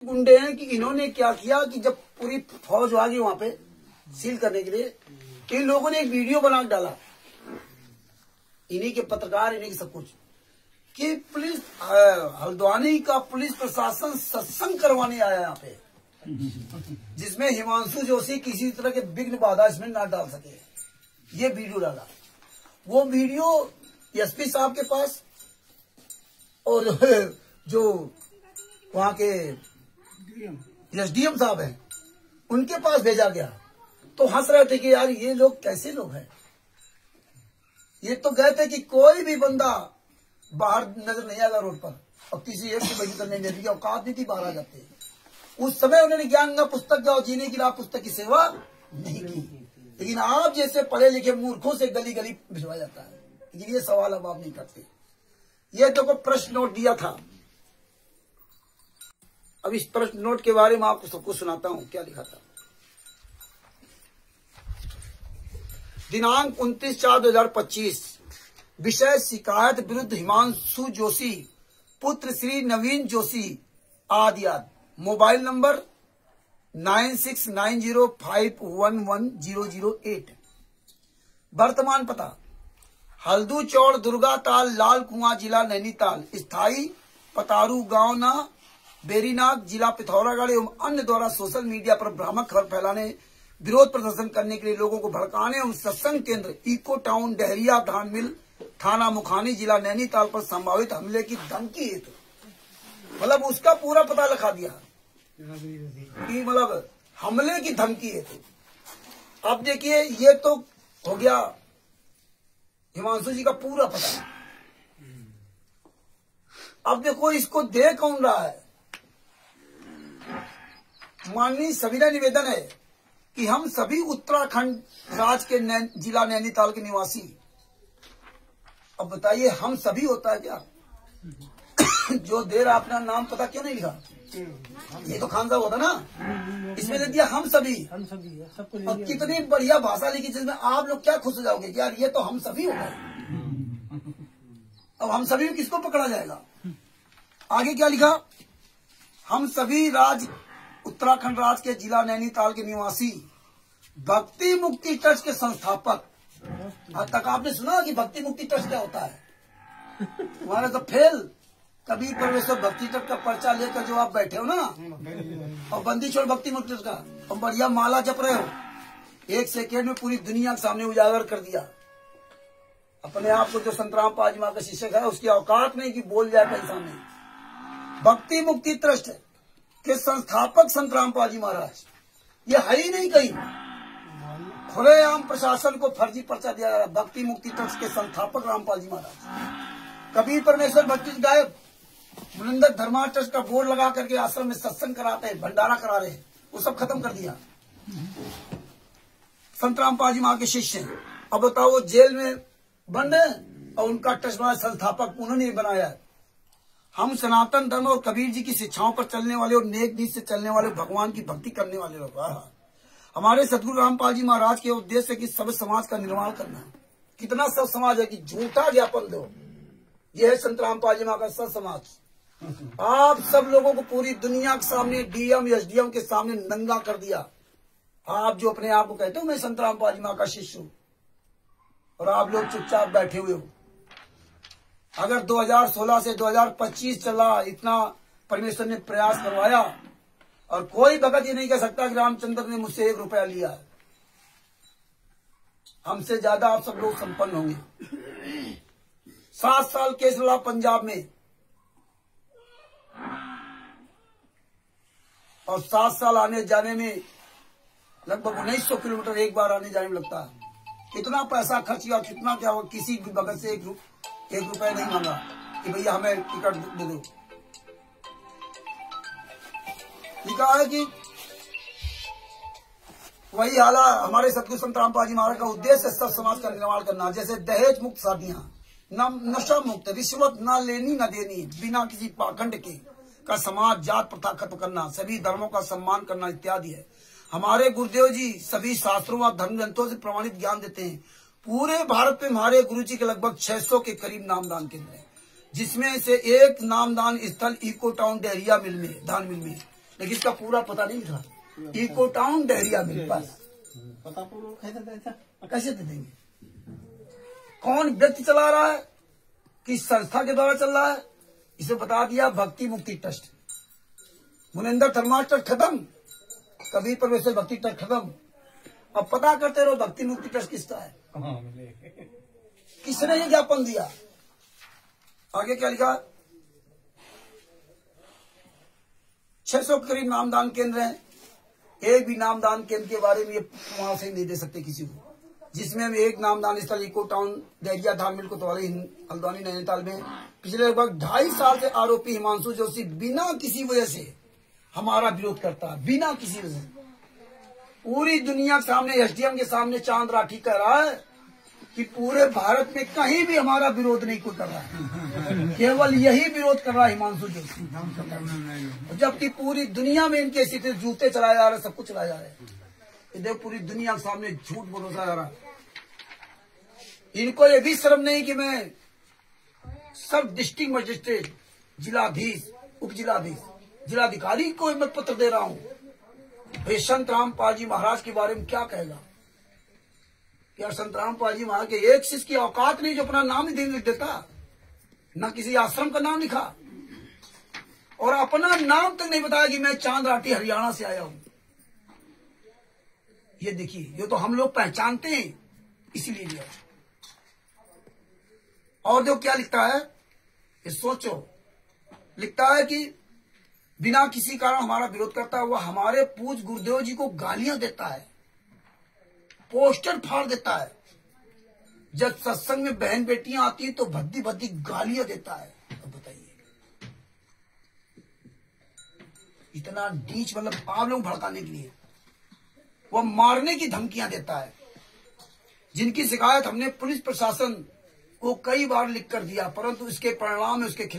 गुंडे हैं कि इन्होंने क्या किया कि जब पूरी फौज आ गई वहां पे सील करने के लिए, इन लोगों ने एक वीडियो बना के डाला, इन्हीं के पत्रकार, इन्हीं के सब कुछ, कि पुलिस हल्द्वानी का पुलिस प्रशासन सत्संग करवाने आया यहाँ पे, जिसमें हिमांशु जोशी किसी तरह के विघ्न बाधा इसमें ना डाल सके। ये वीडियो डाला। वो वीडियो एसपी साहब के पास और जो वहां के एसडीएम साहब हैं उनके पास भेजा गया। तो हंस रहे थे कि यार ये लोग कैसे लोग हैं। ये तो गए थे कि कोई भी बंदा बाहर नजर नहीं आएगा रोड पर, और किसी एक की बजी करने की औकात नहीं थी, बाहर आ जाते। उस समय उन्होंने ज्ञान का पुस्तक जाओ जीने की राह पुस्तक की सेवा नहीं की। लेकिन आप जैसे पढ़े लिखे मूर्खों से गली गली भिजवाया जाता है। लेकिन ये सवाल अब आप नहीं करते। ये देखो प्रश्न नोट दिया था। अब इस प्रश्न नोट के बारे में आपको सबको सुनाता हूं क्या लिखा था। दिनांक 29/4/2025। विषय शिकायत विरुद्ध हिमांशु जोशी पुत्र श्री नवीन जोशी आदि। Mobile number 9690511008। वर्तमान पता हल्दू चौड़ दुर्गा ताल लाल कुआं जिला नैनीताल। स्थायी पतारू गांव ना बेरीनाग जिला पिथौरागढ़ एवं अन्य द्वारा सोशल मीडिया पर भ्रामक खबर फैलाने, विरोध प्रदर्शन करने के लिए लोगों को भड़काने एवं सत्संग केंद्र इको टाउन डहरिया धान मिल थाना मुखानी जिला नैनीताल पर संभावित हमले की धमकी हेतु, मतलब उसका पूरा पता लिखा दिया कि मतलब हमले की धमकी हेतु। अब देखिए ये तो हो गया हिमांशु जी का पूरा पता। अब देखो इसको दे कौन रहा है। माननीय सविनय निवेदन है कि हम सभी उत्तराखंड राज्य के जिला नैनीताल के निवासी, अब बताइए हम सभी होता है क्या? जो दे रहा अपना नाम पता क्यों नहीं लिखा? ये तो खान साहब होता ना, इसमें लिख दिया हम सभी। और कितनी बढ़िया भाषा लिखी जिसमें आप लोग क्या खुश हो जाओगे यार ये तो हम सभी हो गए। अब हम सभी किसको पकड़ा जाएगा? आगे क्या लिखा? हम सभी राज्य उत्तराखंड राज्य के जिला नैनीताल के निवासी भक्ति मुक्ति ट्रस्ट के संस्थापक। आज तक आपने सुना कि भक्ति मुक्ति ट्रस्ट क्या होता है? हमारा तो फेल कबीर परमेश्वर भक्ति ट्रस्ट का पर्चा लेकर जो आप बैठे हो ना, और बंदी छोड़ भक्ति मुक्ति ट्रस्ट का, और बढ़िया माला जप रहे हो, एक सेकेंड में पूरी दुनिया के सामने उजागर कर दिया। अपने आप को जो संतराम पाजी माँ का शिष्य है उसकी औकात नहीं कि बोल जाए कहीं सामने। भक्ति मुक्ति ट्रस्ट के संस्थापक संत रामपाल महाराज, ये है ही नहीं कहीं। खुलेआम प्रशासन को फर्जी पर्चा दिया जा रहा। भक्ति मुक्ति ट्रस्ट के संस्थापक रामपाल जी महाराज, कबीर परमेश्वर भक्ति गायब, मुनिंदर धर्मा ट्रस्ट का बोर्ड लगा करके आश्रम में सत्संग कराते हैं, भंडारा करा रहे हैं, वो सब खत्म कर दिया। संत रामपाल जी महाराज के शिष्य हैं। अब बताओ वो जेल में बंद है और उनका ट्रस्ट वाला संस्थापक उन्होंने बनाया। हम सनातन धर्म और कबीर जी की शिक्षाओं पर चलने वाले और नेक नीति से चलने वाले, भगवान की भक्ति करने वाले लोग। हमारे सदगुरु रामपाल जी महाराज के उद्देश्य है कि सब समाज का निर्माण करना। कितना सब समाज है कि झूठा ज्ञापन दो। यह है संत रामपाल जी महाराज का सब समाज। आप सब लोगों को पूरी दुनिया के सामने डीएम एसडीएम के सामने नंगा कर दिया। आप जो अपने आप को कहते हो मैं संत रामपाल जी महाराज का शिष्य हूं, और आप लोग चुपचाप बैठे हुए हो। अगर 2016 से 2025 चला, इतना परमेश्वर ने प्रयास करवाया, और कोई भगत ये नहीं कह सकता कि रामचंद्र ने मुझसे 1 रुपया लिया है। हमसे ज्यादा आप सब लोग संपन्न होंगे। 7 साल केस लड़ा पंजाब में, और 7 साल आने जाने में लगभग 1900 किलोमीटर एक बार आने जाने में लगता है। कितना पैसा खर्च किया, कितना क्या हुआ। किसी भी भगत से 1 रुपया नहीं मांगा कि भैया हमें टिकट दे दो। लिखा है कि वही हाला हमारे सतगुरु संत रामपाल जी महाराज का उद्देश्य सब समाज का निर्माण करना। जैसे दहेज मुक्त शादियां, नशा मुक्त, रिश्वत न लेनी न देनी, बिना किसी पाखंड के का समाज, जात प्रथा खत्म करना, सभी धर्मों का सम्मान करना इत्यादि है। हमारे गुरुदेव जी सभी शास्त्रों व धर्म ग्रंथों से प्रमाणित ज्ञान देते हैं। पूरे भारत में हमारे गुरु जी के लगभग 600 के करीब नामदान केंद्र हैं, जिसमें से एक नामदान स्थल इको टाउन डहरिया मिल में, धान मिल में लेकिन इसका पूरा पता नहीं लिखा। इको टाउन डहरिया मिल, बस पता पूरा कैसे दे देंगे? कौन व्यक्ति चला रहा है, किस संस्था के द्वारा चल रहा है, इसे बता दिया भक्ति मुक्ति ट्रस्ट। मुनिंदर थर्मा ट्रस्ट खत्म, कबीर परमेश्वर भक्ति ट्रस्ट खत्म। अब पता करते रहो भक्ति मुक्ति ट्रस्ट किसका है, किसने ये ज्ञापन दिया। आगे क्या लिखा? 600 के करीब नामदान केंद्र हैं। एक भी नामदान केंद्र के बारे में ये वहां से नहीं दे सकते किसी को, जिसमें हम एक नामदान स्थल इको टाउन डहरिया धार्मिक कोतवाली हल्द्वानी नैनीताल में पिछले लगभग 2.5 साल से आरोपी हिमांशु जोशी बिना किसी वजह से हमारा विरोध करता है, बिना किसी वजह से। पूरी दुनिया के सामने, एसडीएम के सामने चांद राठी कह रहा है कि पूरे भारत में कहीं भी हमारा विरोध नहीं कोई कर रहा है, केवल यही विरोध कर रहा है हिमांशु जोशी। जबकि पूरी दुनिया में इनके स्थिति जूते चलाए जा रहे, सब कुछ चलाया जा रहा है। देखो पूरी दुनिया के सामने झूठ भरोसा जा रहा है। इनको ये भी शर्म नहीं कि मैं सब डिस्ट्रिक्ट मजिस्ट्रेट, जिलाधीश, उप जिलाधीश, जिलाधिकारी को मैं पत्र दे रहा हूँ। भाई संत रामपाल जी महाराज के बारे में क्या कहेगा? यार संत रामपाल जी महाराज के एक शिष्य की औकात नहीं जो अपना नाम ही लिख देता, न किसी आश्रम का नाम लिखा और अपना नाम तक नहीं बताया कि मैं चांद राठी हरियाणा से आया हूं। ये देखिए, ये तो हम लोग पहचानते हैं इसीलिए लिया। और जो क्या लिखता है ये सोचो, लिखता है कि बिना किसी कारण हमारा विरोध करता हुआ हमारे पूज्य गुरुदेव जी को गालियां देता है, पोस्टर फाड़ देता है। जब सत्संग में बहन बेटियां आती हैं तो भद्दी भद्दी गालियां देता है। तो बताइए, इतना नीच, मतलब आप लोग भड़काने के लिए वो मारने की धमकियां देता है, जिनकी शिकायत हमने पुलिस प्रशासन को कई बार लिख कर दिया, परंतु इसके परिणाम में उसके खिलाफ